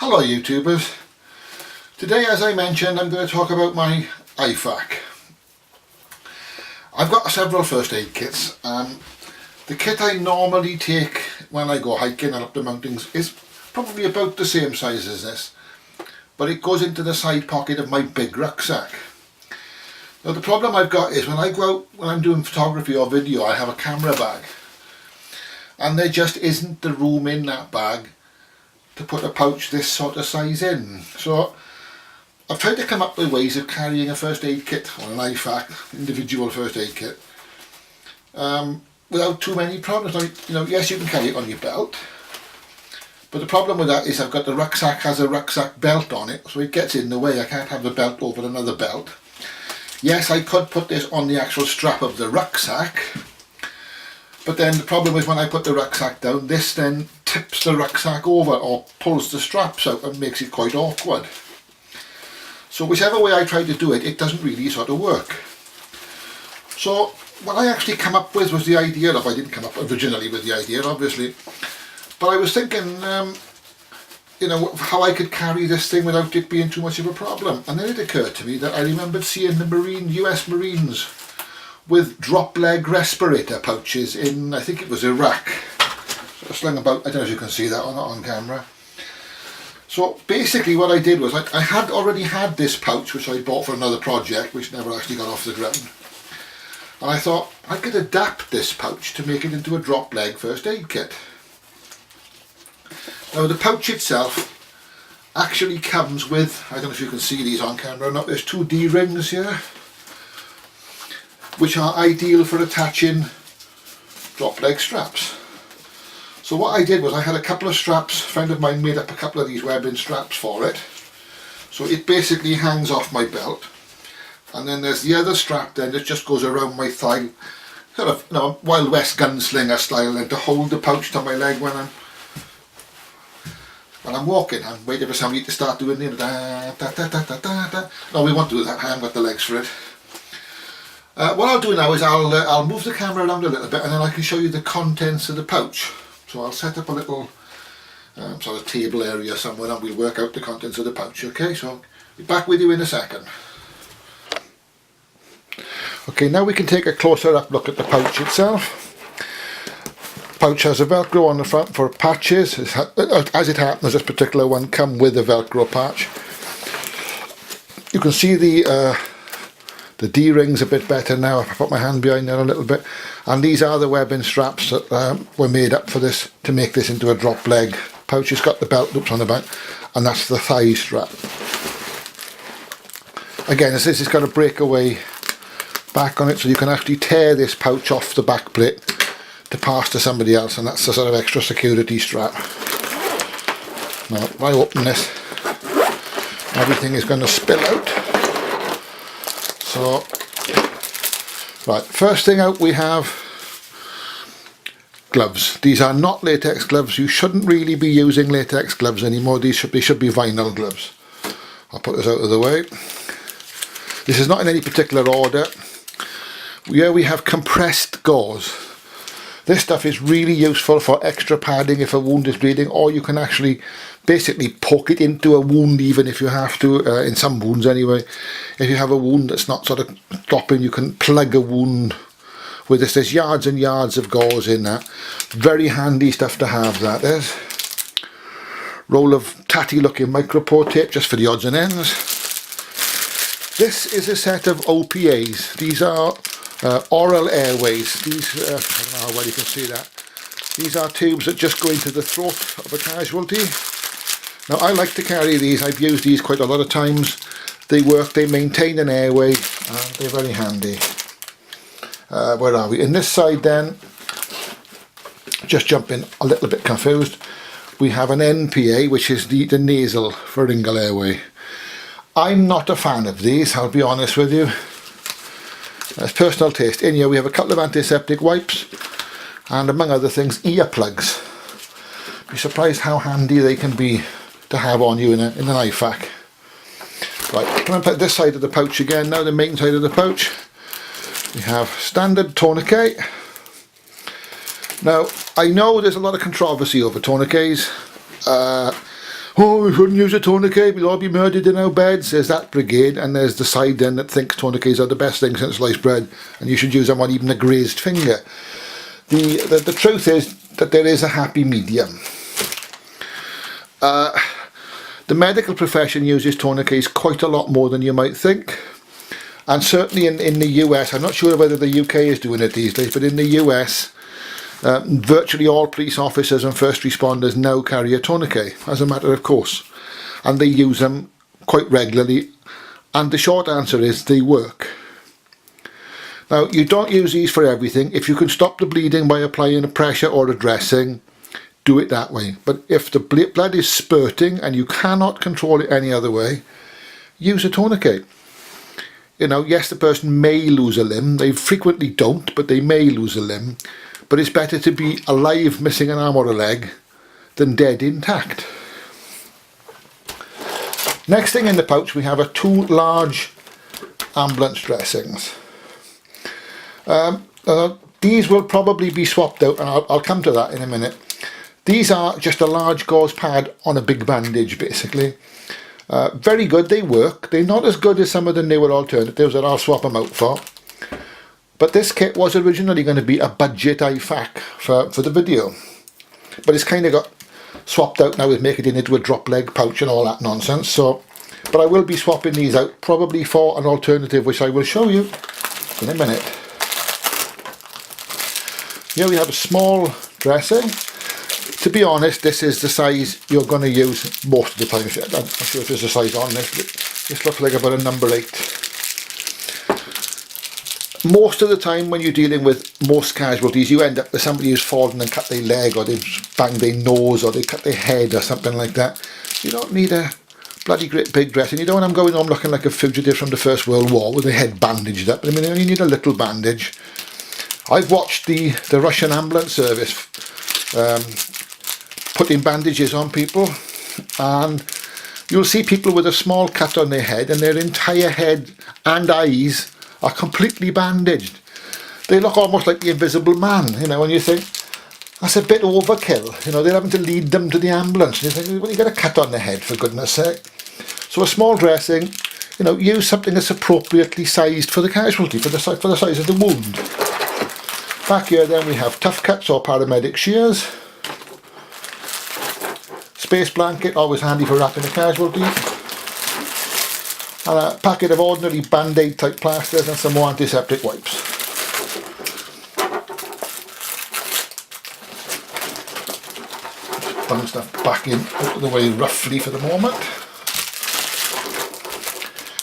Hello YouTubers. Today, as I mentioned, I'm going to talk about my IFAK. I've got several first aid kits. The kit I normally take when I go hiking and up the mountains is probably about the same size as this, but it goes into the side pocket of my big rucksack. Now the problem I've got is when I go out, when I'm doing photography or video, I have a camera bag and there just isn't the room in that bag to put a pouch this sort of size in. So I've tried to come up with ways of carrying a first aid kit or an IFAK, individual first aid kit, without too many problems. Like, yes, you can carry it on your belt, but the problem with that is I've got the rucksack has a rucksack belt on it, so it gets in the way. I can't have the belt over another belt. Yes, I could put this on the actual strap of the rucksack, but then the problem is when I put the rucksack down, this then tips the rucksack over or pulls the straps out and makes it quite awkward. So whichever way I try to do it, it doesn't really sort of work. So what I actually come up with was the idea of, I didn't come up originally with the idea obviously, but I was thinking how I could carry this thing without it being too much of a problem. And then it occurred to me that I remembered seeing the US Marines with drop-leg respirator pouches in, I think it was Iraq. So slung about, I don't know if you can see that or not on camera. So basically what I did was, I had already had this pouch which I bought for another project which never actually got off the ground. And I thought I could adapt this pouch to make it into a drop-leg first aid kit. Now the pouch itself actually comes with, I don't know if you can see these on camera or not, there's two D-rings here, which are ideal for attaching drop leg straps. So what I did was I had a couple of straps, a friend of mine made up a couple of these webbing straps for it. So it basically hangs off my belt. And then there's the other strap then that just goes around my thigh, sort of, Wild West gunslinger style, and to hold the pouch to my leg when I'm walking. I'm waiting for somebody to start doing the da da da da da da da. No, we won't do that, I haven't got the legs for it. What I'll do now is I'll move the camera around a little bit and then I can show you the contents of the pouch. So I'll set up a little sort of table area somewhere and we'll work out the contents of the pouch, okay? So I'll be back with you in a second. Okay, now we can take a closer up look at the pouch itself. The pouch has a velcro on the front for patches. As it happens, this particular one comes with a velcro patch. You can see the D-ring's a bit better now. If I put my hand behind there a little bit, and these are the webbing straps that were made up for this to make this into a drop leg pouch. It's got the belt loops on the back, and that's the thigh strap. Again, this has got a breakaway back on it, so you can actually tear this pouch off the back plate to pass to somebody else, and that's the sort of extra security strap. Now, if I open this, everything is going to spill out. So, right, first thing out we have gloves. These are not latex gloves. You shouldn't really be using latex gloves anymore. They should be vinyl gloves. I'll put this out of the way. This is not in any particular order. Here we have compressed gauze. This stuff is really useful for extra padding if a wound is bleeding, or you can actually basically poke it into a wound even if you have to, in some wounds anyway. If you have a wound that's not sort of stopping, you can plug a wound with this. There's yards and yards of gauze in that. Very handy stuff to have that. There's a roll of tatty looking micropore tape just for the odds and ends. This is a set of OPAs. These are oral airways. These, I don't know how well you can see that. These are tubes that just go into the throat of a casualty. Now I like to carry these. I've used these quite a lot of times. They work, they maintain an airway, and they're very handy. Where are we? In this side then, just jumping a little bit confused, we have an NPA, which is the nasal pharyngeal airway. I'm not a fan of these, I'll be honest with you. That's personal taste. In here we have a couple of antiseptic wipes and, among other things, earplugs. Be surprised how handy they can be to have on you in an IFAK. Right, can I put this side of the pouch again now, the main side of the pouch. We have standard tourniquet. Now, I know there's a lot of controversy over tourniquets. Oh, no, we shouldn't use a tourniquet, we'll all be murdered in our beds. There's that brigade, and there's the side then that thinks tourniquets are the best thing since sliced bread, and you should use them on even a grazed finger. The truth is that there is a happy medium. The medical profession uses tourniquets quite a lot more than you might think. And certainly in the US, I'm not sure whether the UK is doing it these days, but in the US, virtually all police officers and first responders now carry a tourniquet, as a matter of course. And they use them quite regularly. And the short answer is they work. Now, you don't use these for everything. If you can stop the bleeding by applying a pressure or a dressing, do it that way. But if the blood is spurting and you cannot control it any other way, use a tourniquet. You know, yes, the person may lose a limb. They frequently don't, but they may lose a limb. But it's better to be alive missing an arm or a leg than dead intact. Next thing in the pouch, we have 2 large ambulance dressings. These will probably be swapped out, and I'll come to that in a minute. These are just a large gauze pad on a big bandage, basically. Very good, they work. They're not as good as some of the newer alternatives that I'll swap them out for. But this kit was originally going to be a budget IFAK for the video. But it's kind of got swapped out now with making it into a Dropleg pouch and all that nonsense. So, but I will be swapping these out probably for an alternative, which I will show you in a minute. Here we have a small dressing. To be honest, this is the size you're going to use most of the time. I'm not sure if there's a size on this, but this looks like about a number 8. Most of the time when you're dealing with most casualties, you end up with somebody who's fallen and cut their leg, or they've banged their nose, or they cut their head or something like that. You don't need a bloody great big dressing. You don't want them going on looking like a fugitive from the First World War with their head bandaged up. I mean, you need a little bandage. I've watched the Russian ambulance service putting bandages on people, and you'll see people with a small cut on their head and their entire head and eyes are completely bandaged. They look almost like the Invisible Man, you know, and you think, that's a bit overkill. You know, they're having to lead them to the ambulance. And you think, well, you got a cut on the head, for goodness sake. So a small dressing, you know, use something that's appropriately sized for the casualty, for the size of the wound. Back here then we have tough cuts or paramedic shears. Space blanket, always handy for wrapping a casualty. And a packet of ordinary band-aid type plasters and some more antiseptic wipes. Just putting stuff back in out of the way roughly for the moment.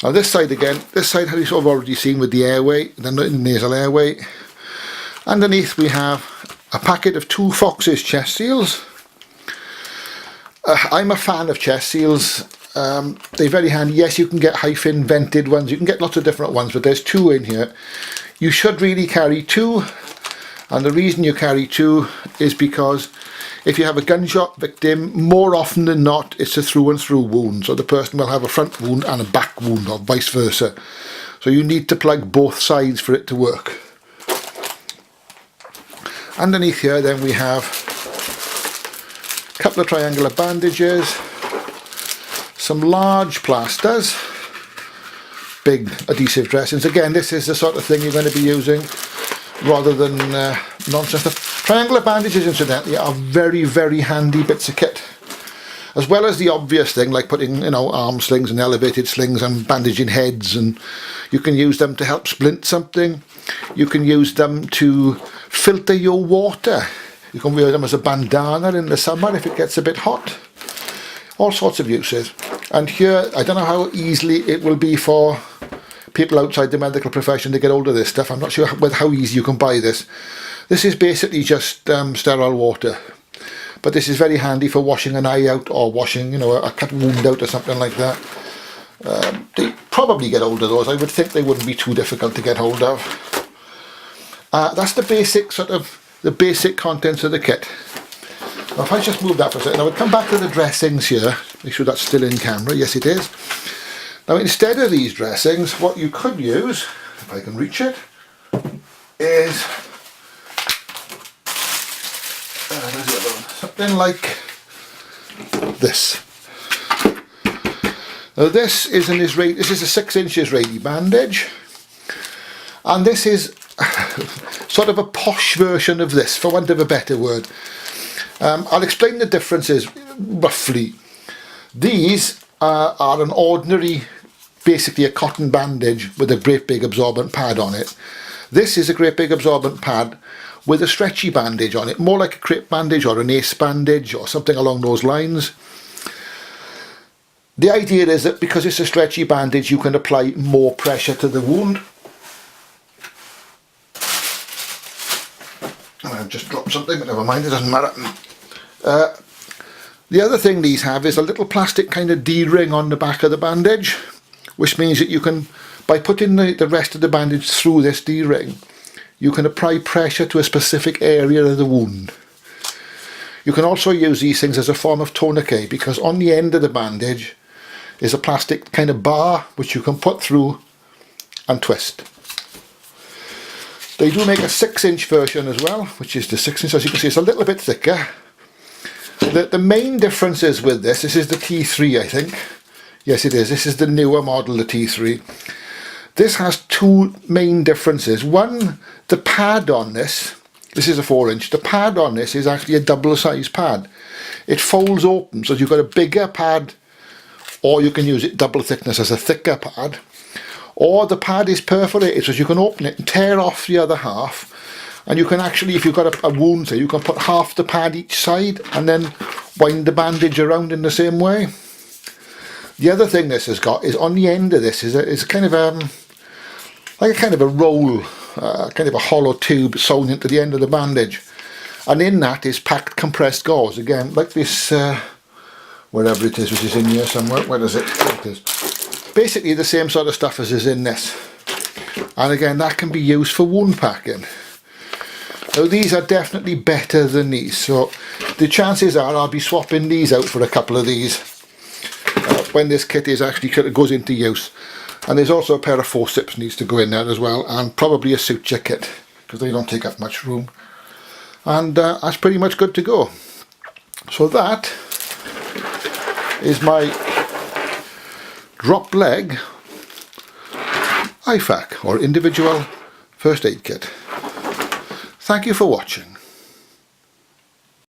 Now this side again, this side you've sort of already seen with the airway, the nasal airway. Underneath we have a packet of 2 Fox's chest seals. I'm a fan of chest seals. They're very handy. Yes, you can get hyphen vented ones, you can get lots of different ones, but there's 2 in here. You should really carry 2, and the reason you carry 2 is because if you have a gunshot victim, more often than not it's a through and through wound, so the person will have a front wound and a back wound, or vice versa. So you need to plug both sides for it to work. Underneath here then we have a couple of triangular bandages, some large plasters, big adhesive dressings. Again, this is the sort of thing you're going to be using rather than nonsense stuff. Triangular bandages, incidentally, are very, very handy bits of kit. As well as the obvious thing like putting, you know, arm slings and elevated slings and bandaging heads, and you can use them to help splint something. You can use them to filter your water. You can wear them as a bandana in the summer if it gets a bit hot. All sorts of uses. And here, I don't know how easily it will be for people outside the medical profession to get hold of this stuff. I'm not sure how easy you can buy this. This is basically just sterile water. But this is very handy for washing an eye out, or washing, you know, a cut wound out or something like that. They probably get hold of those. I would think they wouldn't be too difficult to get hold of. That's the basic the basic contents of the kit. Now if I just move that for a second, I would come back to the dressings here. Make sure that's still in camera. Yes, it is. Now instead of these dressings, what you could use, if I can reach it, is something like this. Now this is an Israeli, this is a 6-inch Israeli bandage, and this is sort of a posh version of this, for want of a better word. I'll explain the differences roughly. These are an ordinary, basically a cotton bandage with a great big absorbent pad on it. This is a great big absorbent pad with a stretchy bandage on it, more like a crepe bandage or an ace bandage or something along those lines. The idea is that because it's a stretchy bandage, you can apply more pressure to the wound. I've just dropped something, but never mind, it doesn't matter. The other thing these have is a little plastic kind of D-ring on the back of the bandage, which means that you can, by putting the rest of the bandage through this D-ring, you can apply pressure to a specific area of the wound. You can also use these things as a form of tourniquet, because on the end of the bandage is a plastic kind of bar which you can put through and twist. They do make a 6-inch version as well, which is the 6-inch. As you can see, it's a little bit thicker. The main difference is with this is the T3, I think. Yes, it is. This is the newer model, the T3. This has two main differences. One, the pad on this is a 4-inch. The pad on this is actually a double-sized pad. It folds open, so you've got a bigger pad, or you can use it double thickness as a thicker pad. Or the pad is perforated, so you can open it and tear off the other half. And you can actually, if you've got a wound, so you can put half the pad each side and then wind the bandage around in the same way. The other thing this has got is on the end of this is kind of like a kind of a roll, kind of a hollow tube sewn into the end of the bandage, and in that is packed compressed gauze, again like this, wherever it is, which is in here somewhere. Where is it? There it is. Basically the same sort of stuff as is in this, and again that can be used for wound packing. Now these are definitely better than these, so the chances are I'll be swapping these out for a couple of these when this kit is actually goes into use. And there's also a pair of forceps needs to go in there as well, and probably a suture kit, because they don't take up much room. And that's pretty much good to go. So that is my Dropleg IFAK, or individual first aid kit. Thank you for watching.